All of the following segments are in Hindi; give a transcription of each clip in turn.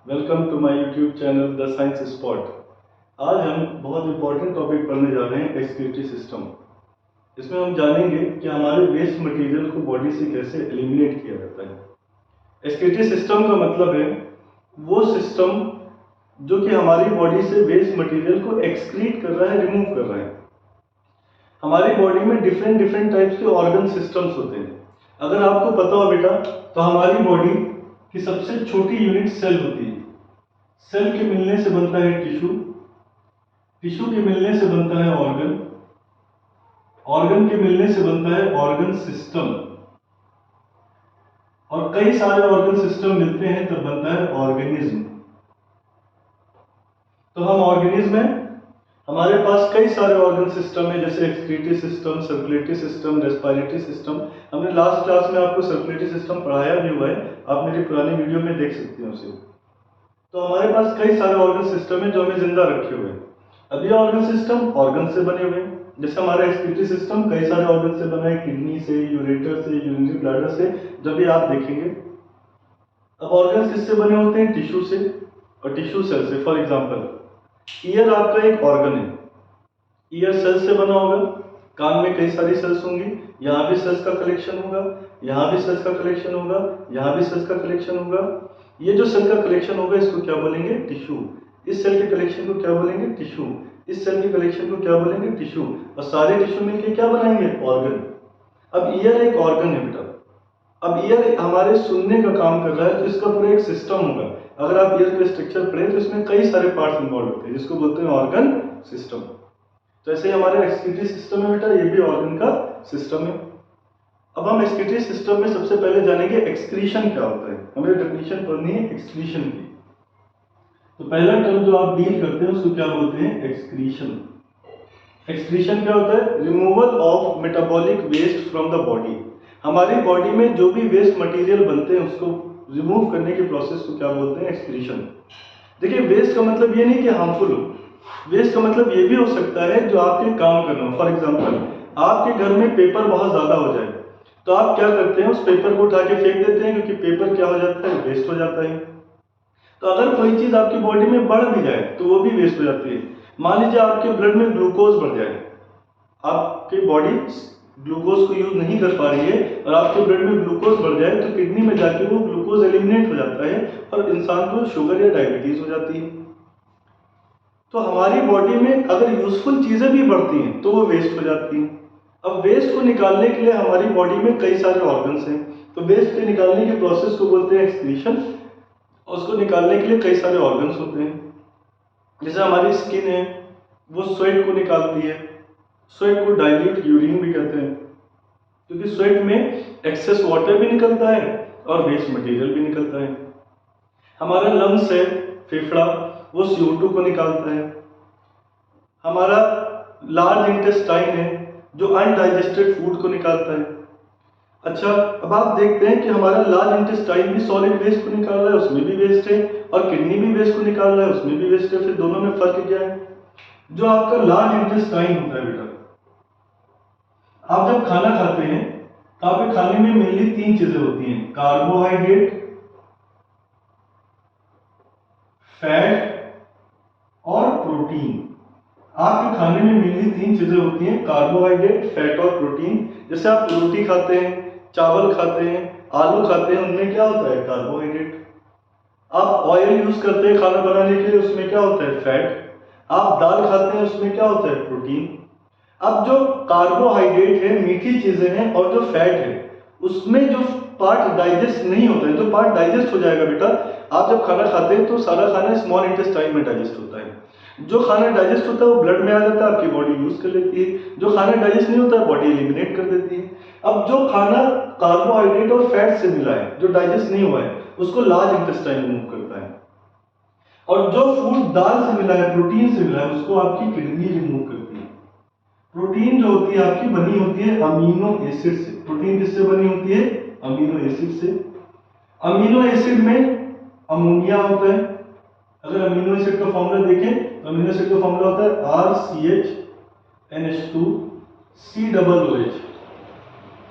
Welcome to my YouTube channel the science spot. आज हम बहुत इंपॉर्टेंट टॉपिक पढ़ने जा रहे हैं, एक्सक्रीटरी सिस्टम। इसमें हम जानेंगे कि हमारे वेस्ट मटेरियल को बॉडी से कैसे एलिमिनेट किया जाता है। एक्सक्रीटरी सिस्टम का मतलब है वो सिस्टम जो कि हमारी बॉडी से वेस्ट मटेरियल को एक्सक्रीट कर रहा है, रिमूव कर रहा है। हमारी बॉडी में डिफरेंट टाइप्स के ऑर्गन सिस्टम्स होते हैं। अगर आपको पता हो बेटा, तो हमारी बॉडी की सबसे छोटी यूनिट सेल होती है। सेल के मिलने से बनता है टिश्यू, टिश्यू के मिलने से बनता है ऑर्गन, ऑर्गन के मिलने से बनता है ऑर्गन सिस्टम, और कई सारे ऑर्गन सिस्टम मिलते हैं तब बनता है ऑर्गेनिज्म। तो हम ऑर्गेनिज्म में हमारे पास कई सारे ऑर्गन सिस्टम है, जैसे excretory system, circulatory system, respiratory system. हमने लास्ट क्लास में आपको सर्कुलेटरी सिस्टम पढ़ाया भी हुआ है, आप मेरी पुरानी वीडियो में देख सकते हैं उसे। तो हमारे पास कई सारे ऑर्गन सिस्टम है जो हमें जिंदा रखे हुए हैं। अब ये ऑर्गन सिस्टम ऑर्गन से बने हुए हैं, जैसे हमारा एक्सक्रीटरी सिस्टम कई सारे ऑर्गन से बना है, किडनी से, यूरेटर से, यूरिनरी ब्लैडर से, जब भी आप देखेंगे। अब ऑर्गन किससे बने होते हैं? टिश्यू से और टिश्यू सेल से। फॉर एग्जांपल, ईयर आपका एक ऑर्गन है, ईयर सेल से बना होगा। कान में कई सारी सेल्स होंगी, यहाँ भी सेल्स का कलेक्शन होगा, यहाँ भी सेल्स का कलेक्शन होगा, यहाँ भी सेल्स का कलेक्शन होगा। ये जो सेल का कलेक्शन होगा इसको क्या बोलेंगे? टिश्यू। इस सेल के कलेक्शन को क्या बोलेंगे? टिश्यू। इस सेल के कलेक्शन को क्या बोलेंगे? टिश्यू। और सारे टिश्यू मिलकर क्या बनाएंगे? ऑर्गन। अब ईयर एक ऑर्गन है बेटा। अब ईयर हमारे सुनने का काम कर रहा है, तो इसका पूरा एक सिस्टम होगा। अगर आप ईयर का स्ट्रक्चर पढ़ें तो इसमें कई सारे पार्ट्स इन्वॉल्व होते हैं, जिसको बोलते हैं ऑर्गन सिस्टम। तो ऐसे ही हमारे एक्सक्रीटरी सिस्टम है बेटा, ये भी ऑर्गन का सिस्टम है। अब हम एक्सक्रीटरी सिस्टम में सबसे पहले जानेंगे एक्सक्रीशन क्या होता है। हमें डेफिनेशन पढ़नी है एक्सक्रीशन की। तो पहला टर्म जो आप डील करते हैं उसको क्या बोलते हैं? एक्सक्रीशन। एक्सक्रीशन क्या होता है? Removal of metabolic waste from the body. हमारी बॉडी में जो भी वेस्ट मटेरियल बनते हैं उसको रिमूव करने के प्रोसेस को क्या बोलते हैं? एक्सक्रीशन। देखिए, वेस्ट का मतलब ये नहीं कि हार्मफुल हो, वेस्ट का मतलब ये भी हो सकता है जो आपके काम करना हो। फॉर एग्जांपल, आपके घर में पेपर बहुत ज्यादा हो जाए तो आप क्या करते हैं? उस पेपर को उठा के फेंक देते हैं, क्योंकि पेपर क्या हो जाता है? वेस्ट हो जाता है। तो अगर कोई चीज आपकी बॉडी में बढ़ भी जाए तो वो भी वेस्ट हो जाती है। मान लीजिए आपके ब्लड में ग्लूकोज बढ़ जाए, आपकी बॉडी ग्लूकोज को यूज नहीं कर पा रही है और आपके ब्लड में ग्लूकोज बढ़ जाए तो किडनी में जाके वो ग्लूकोज एलिमिनेट हो जाता है और इंसान को शुगर या डायबिटीज हो जाती है। तो हमारी बॉडी में अगर यूजफुल चीजें भी बढ़ती हैं तो वो वेस्ट हो जाती हैं। अब वेस्ट को निकालने के लिए हमारी बॉडी में कई सारे ऑर्गन्स हैं, तो वेस्ट के निकालने के प्रोसेस को बोलते हैं एक्सक्रीशन। और उसको निकालने के लिए कई सारे ऑर्गन्स होते हैं। जैसे हमारी स्किन है, वो स्वेट को निकालती है। स्वेट को डाइल्यूट यूरिन भी कहते हैं, क्योंकि स्वेट में एक्सेस वाटर भी निकलता है और वेस्ट मटेरियल भी निकलता है। हमारा लंग्स है, फेफड़ा, वो CO2 को निकालता है। हमारा लार्ज इंटेस्टाइन है जो अनडाइजेस्टेड फूड को निकालता है। अच्छा, अब आप देखते हैं कि हमारा लार्ज इंटेस्टाइन भी सॉलिड वेस्ट को निकाल रहा है, उसमें भी वेस्ट है, और किडनी भी वेस्ट को निकाल रहा है, उसमें भी वेस्ट है। फिर दोनों में फर्क क्या है? जो आपका लार्ज इंटेस्टाइन होता है बेटा, आप जब खाना खाते हैं तो आपके खाने में मेनली 3 चीजें होती हैं: कार्बोहाइड्रेट, फैट और प्रोटीन। आपके खाने में मेनली 3 चीजें होती हैं: कार्बोहाइड्रेट, फैट और प्रोटीन। जैसे आप रोटी खाते हैं, चावल खाते हैं, आलू खाते हैं, उनमें क्या होता है? कार्बोहाइड्रेट। आप ऑयल यूज करते हैं खाना बनाने के लिए, उसमें क्या होता है? फैट। आप दाल खाते हैं, उसमें क्या होता है? प्रोटीन। अब जो कार्बोहाइड्रेट है, मीठी चीजें हैं, और जो फैट है उसमें जो पार्ट डाइजेस्ट नहीं होता है, जो पार्ट डाइजेस्ट हो जाएगा बेटा, आप जब खाना खाते हैं तो सारा खाना स्मॉल इंटेस्टाइन में डाइजेस्ट होता है। जो खाना डाइजेस्ट होता है वो ब्लड में आ जाता है, आपकी बॉडी यूज कर लेती है। जो खाना डाइजेस्ट नहीं होता है बॉडी एलिमिनेट कर देती है। अब जो खाना कार्बोहाइड्रेट और फैट से मिला है, जो डाइजेस्ट नहीं हुआ है, उसको लार्ज इंटेस्टाइन रिमूव करता है। और जो फूड दाल से मिला है, प्रोटीन से मिला है, उसको आपकी किडनी रिमूव करती है। प्रोटीन जो होती है आपकी बनी होती है अमीनो एसिड से। प्रोटीन किससे बनी होती है? अमीनो एसिड से। अमीनो एसिड में अमोनिया होता है। अगर अमीनो एसिड का फॉर्मूला देखें तो अमीनो एसिड का फॉर्मूला होता है RCHNH2COOH।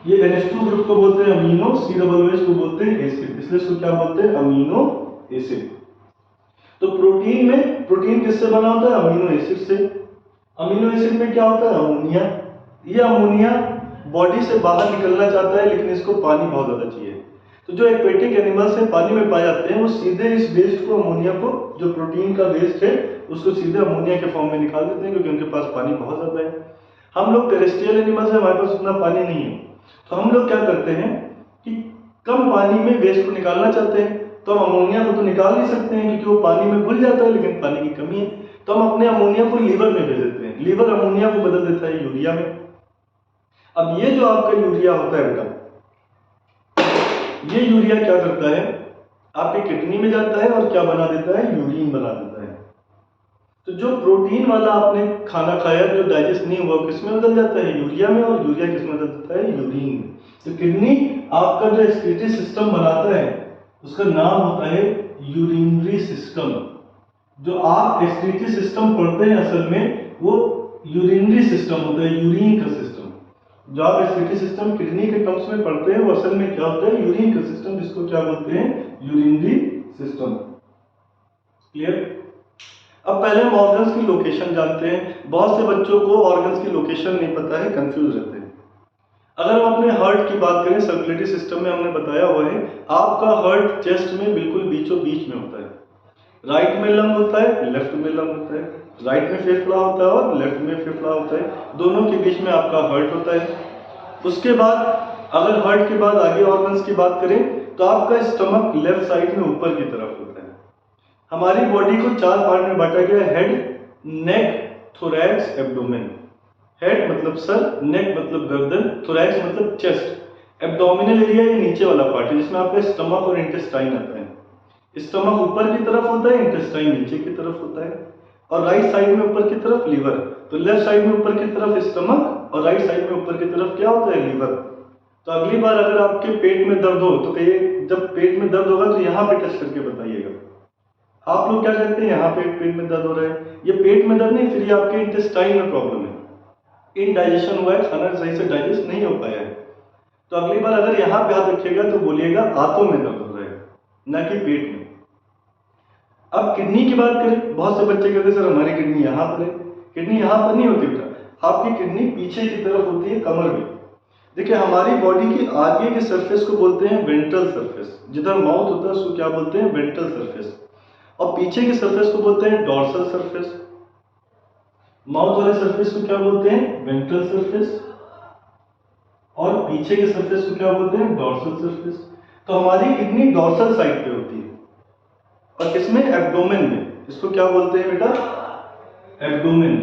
ये NH2 ग्रुप को बोलते हैं अमीनो, COOH को बोलते हैं एसिड, इसलिए इसको क्या बोलते हैं? Amino acid. तो प्रोटीन किससे बना होता है? अमीनो एसिड से। अमीनो एसिड में क्या होता है? अमोनिया। ये अमोनिया बॉडी से बाहर निकलना चाहता है, लेकिन इसको पानी बहुत ज्यादा चाहिए। तो जो एक्वेटिक एनिमल्स हैं पानी में पाए जाते हैं, वो सीधे इस वेस्ट को, अमोनिया को, जो प्रोटीन का वेस्ट है उसको सीधे अमोनिया के फॉर्म में निकाल देते हैं, क्योंकि उनके पास पानी बहुत ज्यादा है। हम लोग टेरेस्ट्रियल एनिमल्स हैं, हमारे पास उतना पानी नहीं है, तो हम लोग क्या करते हैं कि कम पानी में वेस्ट को निकालना चाहते हैं, तो हम अमोनिया को तो निकाल नहीं सकते हैं क्योंकि वो पानी में घुल जाता है, लेकिन पानी की कमी है, तो हम अपने अमोनिया को लीवर में भेज देते हैं। लीवर अमोनिया को बदल देता है यूरिया में। अब ये जो आपका यूरिया होता है बेटा, ये यूरिया क्या करता है? आपकी किडनी में जाता है और क्या बना देता है? यूरिन बना देता है। तो जो प्रोटीन वाला आपने खाना खाया जो डाइजेस्ट नहीं हुआ, किसमें बदल जाता है? यूरिया में। और यूरिया किसमें बदल जाता है? यूरिन में। तो किडनी आपका जो एक्सक्रीटरी सिस्टम बनाता है उसका नाम होता है यूरिनरी सिस्टम। जो आप एक्सक्रीटरी सिस्टम पढ़ते हैं असल में वो यूरिनरी सिस्टम होता है, यूरिन का सिस्टम। जो आप एक्सक्रीटरी सिस्टम किडनी के टर्म्स में पढ़ते हैं वो असल में क्या होता है? यूरिन का सिस्टम, जिसको क्या बोलते हैं? Urinary system. क्लियर? अब पहले हम ऑर्गन्स की लोकेशन जानते हैं। बहुत से बच्चों को ऑर्गन्स की लोकेशन नहीं पता है, कंफ्यूज रहते हैं। अगर हम अपने हार्ट की बात करें, सर्कुलेटरी सिस्टम में हमने बताया हुआ है आपका हार्ट चेस्ट में बिल्कुल बीचों बीच में होता है। राइट में लंग होता है, लेफ्ट में लंग होता है। राइट में फेफड़ा होता है और लेफ्ट में फेफड़ा होता है, दोनों के बीच में आपका हार्ट होता है। उसके बाद अगर हार्ट के बाद आगे ऑर्गन्स की बात करें तो आपका स्टमक लेफ्ट साइड में ऊपर की तरफ होता है। हमारी बॉडी को 4 पार्ट में बांटा गया है: हेड, नेक, थोरैक्स, एब्डोमेन। हेड मतलब सर, नेक मतलब गर्दन, थोरैक्स मतलब चेस्ट। एब्डोमिनल एरिया ये नीचे वाला पार्ट है जिसमें आपका स्टमक और इंटेस्टाइन आता है। स्टमक ऊपर की तरफ होता है, इंटेस्टाइन नीचे की तरफ होता है। और राइट साइड में ऊपर की तरफ लीवर। तो लेफ्ट साइड में ऊपर की तरफ स्टमक और राइट साइड में ऊपर की तरफ क्या होता है? लीवर। तो अगली बार अगर आपके पेट में दर्द हो तो कहिए, जब पेट में दर्द होगा तो यहाँ पे टच करके बताइएगा। आप लोग क्या कहते हैं? यहाँ पे पेट में दर्द हो रहा है, ये पेट में दर्द नहीं, फिर ये आपके इंटेस्टाइन में प्रॉब्लम है, इनडाइजेशन हुआ है, खाना सही से डाइजेस्ट नहीं हो पाया है। तो अगली बार अगर यहाँ पे हाथ रखिएगा तो बोलिएगा हाथों में दर्द हो रहा है, ना कि पेट में। अब किडनी की बात करें, बहुत से बच्चे कहते हैं सर हमारी किडनी यहाँ पर है। किडनी यहाँ पर नहीं होती बेटा, आपकी किडनी पीछे की तरफ होती है, कमर में। देखिए हमारी बॉडी की आगे के सरफेस को बोलते हैं वेंट्रल सरफेस, जिधर माउथ होता है उसको क्या बोलते हैं? Ventral surface. और पीछे के सरफेस को बोलते हैं डॉर्सल सरफेस। माउथ वाले सरफेस को क्या बोलते हैं? Ventral surface. और पीछे के सरफेस को क्या बोलते हैं? Dorsal surface. तो हमारी किडनी डॉर्सल साइड पे होती है और किसमें? एब्डोमेन में। इसको क्या बोलते हैं बेटा? एब्डोमेन।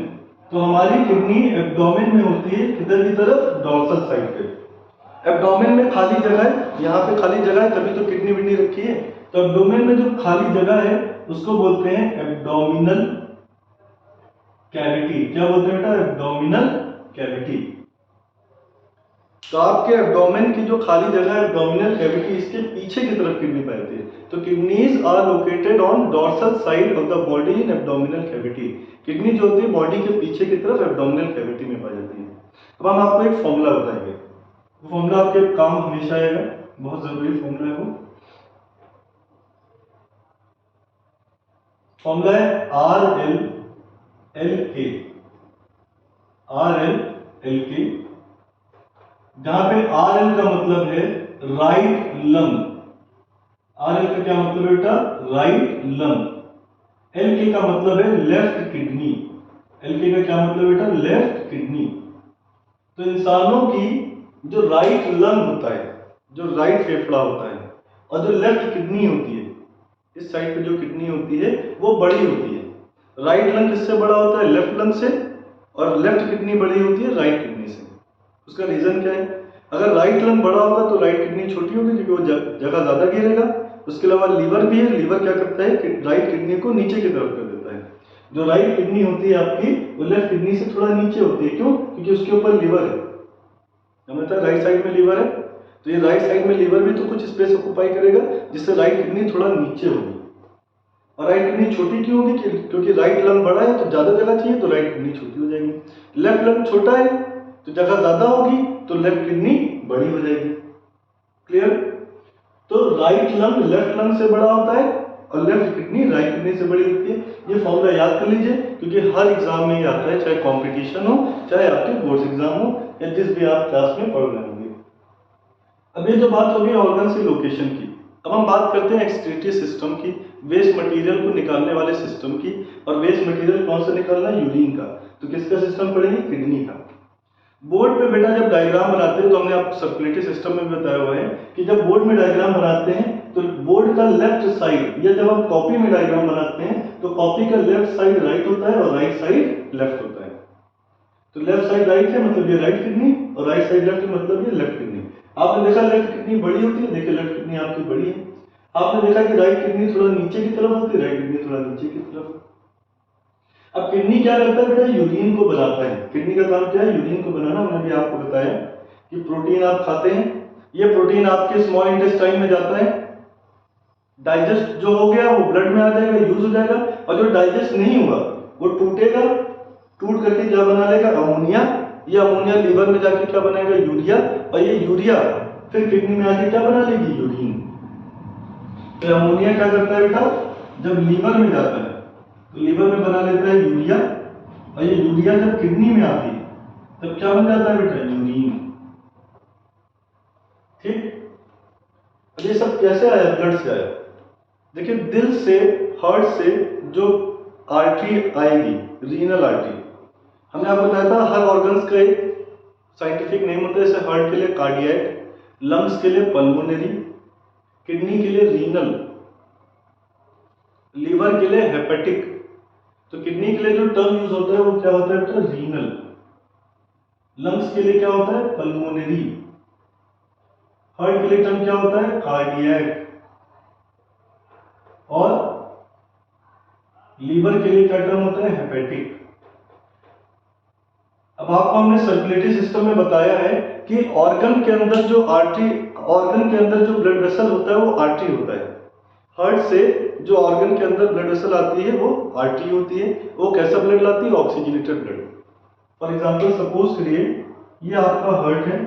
तो हमारी किडनी एब्डोमेन में होती है, किधर की तरफ? डॉर्सल साइड पे। एब्डोमेन में खाली जगह है, यहाँ पे खाली जगह है, तभी तो किडनी विडनी रखी है। तो एब्डोमेन में जो खाली जगह है उसको बोलते हैं एब्डोमिनल कैविटी। क्या बोलते हैं बेटा? Abdominal cavity. तो आपके एब्डोमेन की जो खाली जगह है, एब्डोमिनल कैविटी, इसके पीछे की तरफ किडनी पाई है। तो kidneys are located on dorsal side of the body in abdominal cavity. Kidney जो होती है बॉडी के पीछे की तरफ एब्डोमिनल कैविटी में पाई जाती है। अब हम आपको एक फॉर्मूला बताएंगे, वो फॉर्मूला आपके काम हमेशा आएगा, बहुत जरूरी फॉर्मूला है वो। फॉर्मूला है RLLK। RLLK, जहां पे RL का मतलब है राइट लंग। RL का क्या मतलब है बेटा? Right lung. LK का मतलब है लेफ्ट किडनी। LK का क्या मतलब बेटा? Left kidney. तो इंसानों की जो राइट लंग होता है, जो राइट फेफड़ा होता है, और जो लेफ्ट किडनी होती है, इस साइड पे जो किडनी होती है वो बड़ी होती है। राइट लंग किससे बड़ा होता है? लेफ्ट लंग से। और लेफ्ट किडनी बड़ी होती है राइट किडनी से। उसका रीजन क्या है? अगर राइट लंग बड़ा होगा तो राइट किडनी छोटी होगी क्योंकि वो जगह ज्यादा घेरेगा। उसके अलावा लीवर भी है, लीवर क्या करता है कि राइट किडनी को नीचे की तरफ कर देता है। जो राइट किडनी होती है आपकी वो लेफ्ट किडनी से थोड़ा नीचे होती है। क्यों? क्योंकि उसके ऊपर लीवर है। मतलब राइट साइड में लीवर है तो ये राइट साइड में लीवर भी तो कुछ स्पेस ऑक्युपाई करेगा, जिससे राइट किडनी थोड़ा नीचे होगी। और राइट किडनी छोटी क्यों होगी? क्योंकि राइट लंग बड़ा है तो ज्यादा जगह चाहिए, तो राइट किडनी छोटी हो जाएगी। लेफ्ट लंग छोटा है तो जगह ज्यादा होगी, तो लेफ्ट किडनी बड़ी हो जाएगी। क्लियर? तो राइट लंग लेफ्ट लंग से बड़ा होता है और लेफ्ट किडनी राइट किडनी से बड़ी होती है। ये फॉर्मूला याद कर लीजिए क्योंकि हर एग्जाम में ये आता है, चाहे कंपटीशन हो, चाहे आपके बोर्ड एग्जाम हो, या जिस भी आप क्लास में पढ़ रहे होंगे। अब ये जो बात होगी ऑर्गन की लोकेशन की, अब हम बात करते हैं एक्सक्रीटरी सिस्टम की, वेस्ट मटेरियल को निकालने वाले सिस्टम की। और वेस्ट मटेरियल कौन सा निकालना है? यूरिन का। तो किसका सिस्टम पढ़ेंगे? किडनी का। बोर्ड पे बेटा जब डायग्राम बनाते हैं तो हमने आपको सर्कुलेटरी सिस्टम में बताया हुआ है कि जब बोर्ड में डायग्राम बनाते हैं तो बोर्ड का लेफ्ट साइड, या जब हम कॉपी में डायग्राम बनाते हैं तो कॉपी का लेफ्ट साइड राइट होता है और राइट साइड लेफ्ट होता है। तो लेफ्ट साइड राइट है मतलब ये राइट किडनी, और राइट साइड लेफ्ट मतलब ये लेफ्ट किडनी। आपने देखा लेफ्ट किडनी बड़ी होती है, देखिए लेफ्ट किडनी आपकी बड़ी है। आपने देखा कि राइट किडनी थोड़ा नीचे की तरफ होती है, राइट किडनी थोड़ा नीचे की तरफ। अब किडनी क्या करता है बेटा? यूरिन को बनाता है। किडनी का काम क्या है? यूरिन को बनाना। मैंने भी आपको बताया कि प्रोटीन आप खाते हैं, ये प्रोटीन आपके स्मॉल इंटेस्टाइन में जाता है, डाइजेस्ट जो हो गया वो ब्लड में आ जाएगा, यूज हो जाएगा, और जो डाइजेस्ट नहीं हुआ वो टूटेगा, टूट करके क्या बना लेगा? अमोनिया। ये अमोनिया लीवर में जाके क्या बनाएगा? यूरिया। और ये यूरिया फिर किडनी में आके क्या बना लेगी? यूरिन। तो अमोनिया क्या करता है बेटा? जब लीवर में जाता है तो लीवर में बना लेता है यूरिया, और ये यूरिया जब किडनी में आती है तब क्या बन जाता है बेटा? यूरिन। ठीक। अब ये सब कैसे आया? ब्लड से आया। देखिए दिल से, हार्ट से जो आर्टरी आएगी, रीनल आर्टरी, हमने आपको बताया था हर ऑर्गन्स का एक साइंटिफिक नेम होता है। जैसे हार्ट के लिए कार्डियक, लंग्स के लिए पल्मोनरी, किडनी के लिए रीनल, लीवर के लिए हेपेटिक। तो किडनी के लिए जो टर्म यूज होता है वो क्या होता है बेटा? रीनल। लंग्स के लिए क्या होता है? पल्मोनरी। हार्ट के लिए टर्म क्या होता है? कार्डियक। और लीवर के लिए क्या टर्म होता है? हेपेटिक। अब आपको हमने सर्कुलेटरी सिस्टम में बताया है कि ऑर्गन के अंदर जो आर्टरी, ऑर्गन के अंदर जो ब्लड वेसल होता है वो आर्टरी होता है। हार्ट से जो ऑर्गन के अंदर ब्लड वेसल आती है वो आर्टरी होती है। वो कैसा ब्लड लाती है? Oxygenated blood. For example suppose करिए ये आपका हार्ट है,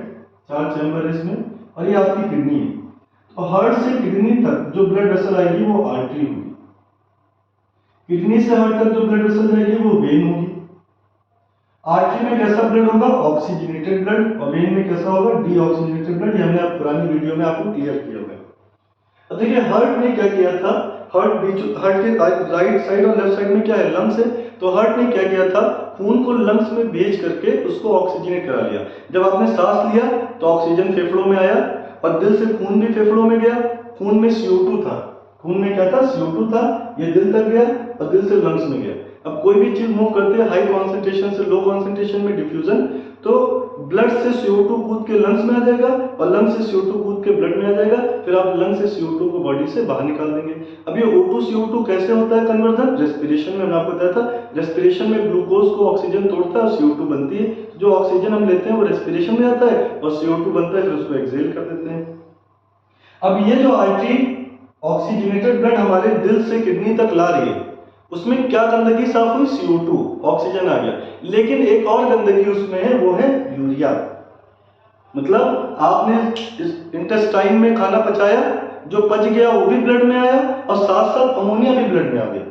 4 चैम्बर है इसमें, और ये आपकी किडनी है। तो हार्ट से किडनी तक जो ब्लड वेसल आएगी वो आर्टरी होगी, किडनी से हार्ट तक जो ब्लड वेसल जाएगी वो वेन होगी। आर्टरी में कैसा ब्लड होगा? ऑक्सीजनेटेड ब्लड, और वेन में कैसा होगा? Deoxygenated blood. ये हमने पुरानी वीडियो में आपको क्लियर किया होगा। अब देखिए हार्ट ने क्या किया था, हार्ट के राइट साइड और लेफ्ट साइड में क्या है? लंग्स है। तो हार्ट ने क्या किया था? खून को लंग्स में भेज करके उसको ऑक्सीजनेट करा लिया। जब आपने सांस लिया तो ऑक्सीजन फेफड़ों में आया, और दिल से खून भी फेफड़ों में गया। खून में CO2 था, खून में क्या था? CO2 था। ये दिल तक गया और दिल से लंग्स में गया। अब कोई भी चीज मूव करते हैं हाई कॉन्सेंट्रेशन से लो कॉन्सेंट्रेशन में डिफ्यूजन, तो ब्लड से CO2 कूद के लंग्स में आ जाएगा और लंग्स से CO2 कूद के ब्लड में आ जाएगा। फिर आप लंग्स से CO2 को बॉडी से बाहर निकाल देंगे। अब ये O2 CO2 कैसे होता है कन्वर्जन? रेस्पिरेशन में। मैंने आपको बताया था रेस्पिरेशन में ग्लूकोज को ऑक्सीजन तोड़ता है और CO2 बनती है। जो ऑक्सीजन हम लेते हैं वो रेस्पिरेशन में आता है और CO2 बनता है, फिर उसको एक्सहेल कर देते हैं। अब ये जो आर्टरी ऑक्सीजनेटेड ब्लड हमारे दिल से किडनी तक ला रही है, उसमें क्या गंदगी साफ हुई? CO2, ऑक्सीजन आ गया। लेकिन एक और गंदगी उसमें है, वो है यूरिया। मतलब आपने इस इंटेस्टाइन में खाना पचाया, जो पच गया वो भी ब्लड में आया और साथ साथ अमोनिया भी ब्लड में आ गया।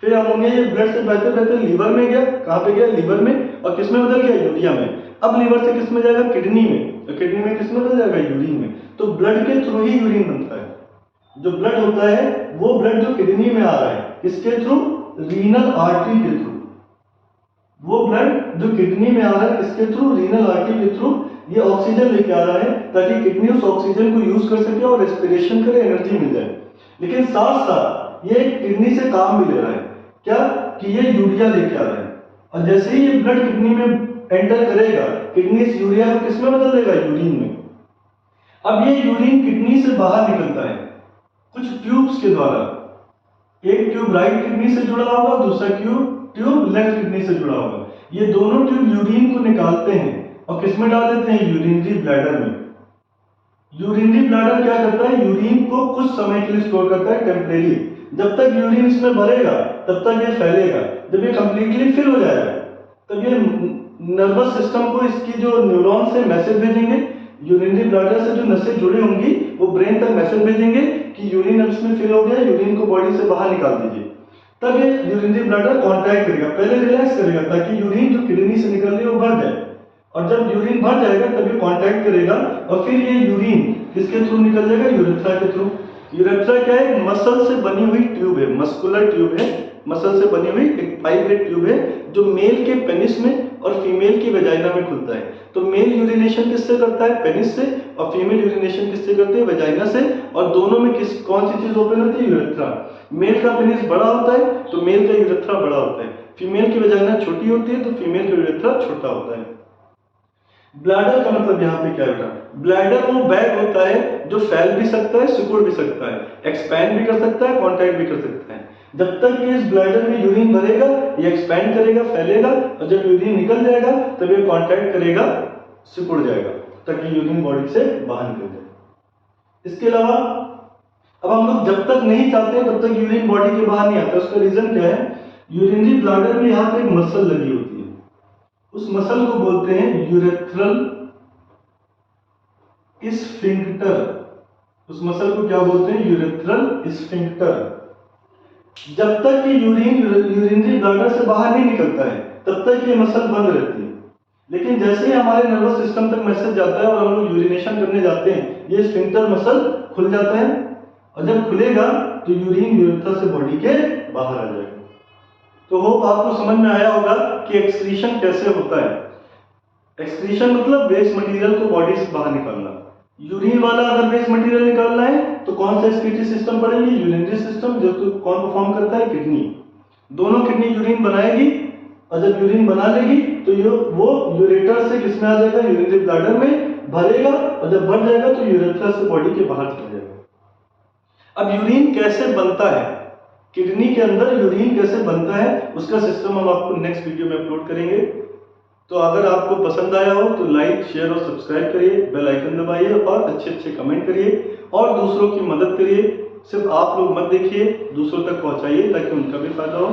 फिर अमोनिया ये ब्लड से बहते बहते लीवर में गया। कहाँ पे गया? लीवर में। और किस में बदल गया? यूरिया में। अब लीवर से किस में जाएगा? किडनी में। और किडनी में किस में बदल जाएगा? यूरिन में। तो ब्लड के थ्रू ही यूरिन बनता है। जो ब्लड होता है वो ब्लड जो किडनी में आ रहा है किसके थ्रू? रीनल आर्टरी के थ्रू। वो ब्लड जो किडनी में आ रहा है किसके थ्रू? रीनल आर्टरी के थ्रू। ये ऑक्सीजन लेके आ रहा है ताकि किडनी उस ऑक्सीजन को यूज कर सके और रेस्पिरेशन करे, एनर्जी मिल जाए। लेकिन साथ साथ ये किडनी से काम भी ले रहा है। क्या? कि ये यूरिया लेके आ रहा है, और जैसे ही ये ब्लड किडनी में एंटर करेगा, किडनी इस यूरिया को किसमें बदल देगा? यूरिन में। अब ये यूरिन किडनी से बाहर निकलता है कुछ ट्यूब्स के द्वारा। एक ट्यूब राइट किडनी से जुड़ा होगा, दूसरा ट्यूब लेफ्ट किडनी से जुड़ा होगा। ये दोनों ट्यूब यूरिन को निकालते हैं और किसमें डाल देते हैं? यूरिनरी ब्लैडर में। यूरिनरी ब्लैडर क्या करता है? यूरिन को कुछ समय के लिए स्टोर करता है, टेम्परेरी। जब तक यूरिन इसमें भरेगा तब तक ये फैलेगा। जब ये कंप्लीटली फिल हो जाएगा तब ये नर्वस सिस्टम को इसकी जो न्यूरॉन्स है मैसेज भेजेंगे। यूरिनरी ब्लैडर से जो नसें जुड़ी होंगी वो ब्रेन तक मैसेज भेजेंगे कि यूरिन अब इसमें फिल हो गया, यूरिन को बॉडी से बाहर निकाल दीजिए। तब ये यूरिनरी ब्लैडर कॉन्ट्रैक्ट करेगा, पहले रिलैक्स करेगा ताकि यूरिन जो किडनी से निकल रही है वो भर जाए, और जब यूरिन भर जाएगा तब ये कॉन्ट्रैक्ट करेगा और फिर ये यूरिन किसके थ्रू निकल जाएगा, यूरेथ्रा के थ्रू। यूरेथ्रा क्या है, मसल से बनी हुई ट्यूब है, मस्कुलर ट्यूब है, मसल से बनी हुई एक पाइपलेट ट्यूब है जो मेल के पेनिस में और फीमेल की वेजाइना में खुलता है। तो मेल यूरिनेशन किससे करता है, पेनिस से, और फीमेल यूरिनेशन किससे करती है, वेजाइना से, और दोनों में कौन सी चीज ओपन होती है, यूरेथ्रा। मेल का पेनिस बड़ा होता है तो मेल का यूरेथ्रा बड़ा होता है, फीमेल की वेजाइना छोटी होती है तो फीमेल का यूरेथ्रा छोटा होता है। ब्लैडर का मतलब यहाँ पे क्या बेटा, ब्लैडर वो बैग होता है जो फैल भी सकता है, सिकुड़ भी सकता है, एक्सपैंड भी कर सकता है, कॉन्ट्रैक्ट भी कर सकता है। जब तक ये इस ब्लैडर में यूरिन भरेगा ये एक्सपैंड करेगा, फैलेगा, और जब यूरिन निकल जाएगा तब ये कॉन्ट्रैक्ट करेगा, सिकुड़ जाएगा ताकि यूरिन बॉडी से बाहर निकल जाए। इसके अलावा अब हम लोग जब तक नहीं चाहते तब तक यूरिन बॉडी के बाहर नहीं आता। उसका रीजन क्या है, यूरिनरी ब्लैडर में यहाँ पे एक मसल लगी होती है, उस मसल को बोलते हैं यूरेथ्रल स्फिंक्टर। उस मसल को क्या बोलते हैं, यूरेथ्रल स्फिंक्टर। जब तक ये यूरिनरी ब्लैडर से बाहर नहीं निकलता है तब तक ये मसल बंद रहती है, लेकिन जैसे ही हमारे नर्वस सिस्टम तक मैसेज जाता है और हम लोग यूरिनेशन करने जाते हैं ये स्फिंक्टर मसल खुल जाता है, और जब खुलेगा तो यूरिन यूरेथ्रा से बॉडी के बाहर आ जाएगा। तो होप आपको समझ में आया होगा कि एक्सक्रीशन कैसे होता है। एक्सक्रीशन मतलब वेस्ट मटेरियल को बॉडी से बाहर निकालना। यूरिन वाला अगर वेस्ट मटेरियल निकालना है तो कौन सा एक्सक्रीटरी सिस्टम पड़ेगी, यूरिनरी सिस्टम, जो कौन परफॉर्म करता है, किडनी। दोनों किडनी यूरिन बनाएगी, और जब यूरिन बना लेगी तो वो यूरेटर से किसमें आ जाएगा, यूरिनरी ब्लैडर में भरेगा, और जब भर जाएगा तो यूरेथ्रा से बॉडी के बाहर चला जाएगा। अब यूरिन कैसे बनता है, किडनी के अंदर यूरिन कैसे बनता है, उसका सिस्टम हम आपको नेक्स्ट वीडियो में अपलोड करेंगे। तो अगर आपको पसंद आया हो तो लाइक, शेयर और सब्सक्राइब करिए, बेल आइकन दबाइए और अच्छे कमेंट करिए और दूसरों की मदद करिए। सिर्फ आप लोग मत देखिए, दूसरों तक पहुंचाइए ताकि उनका भी फायदा हो।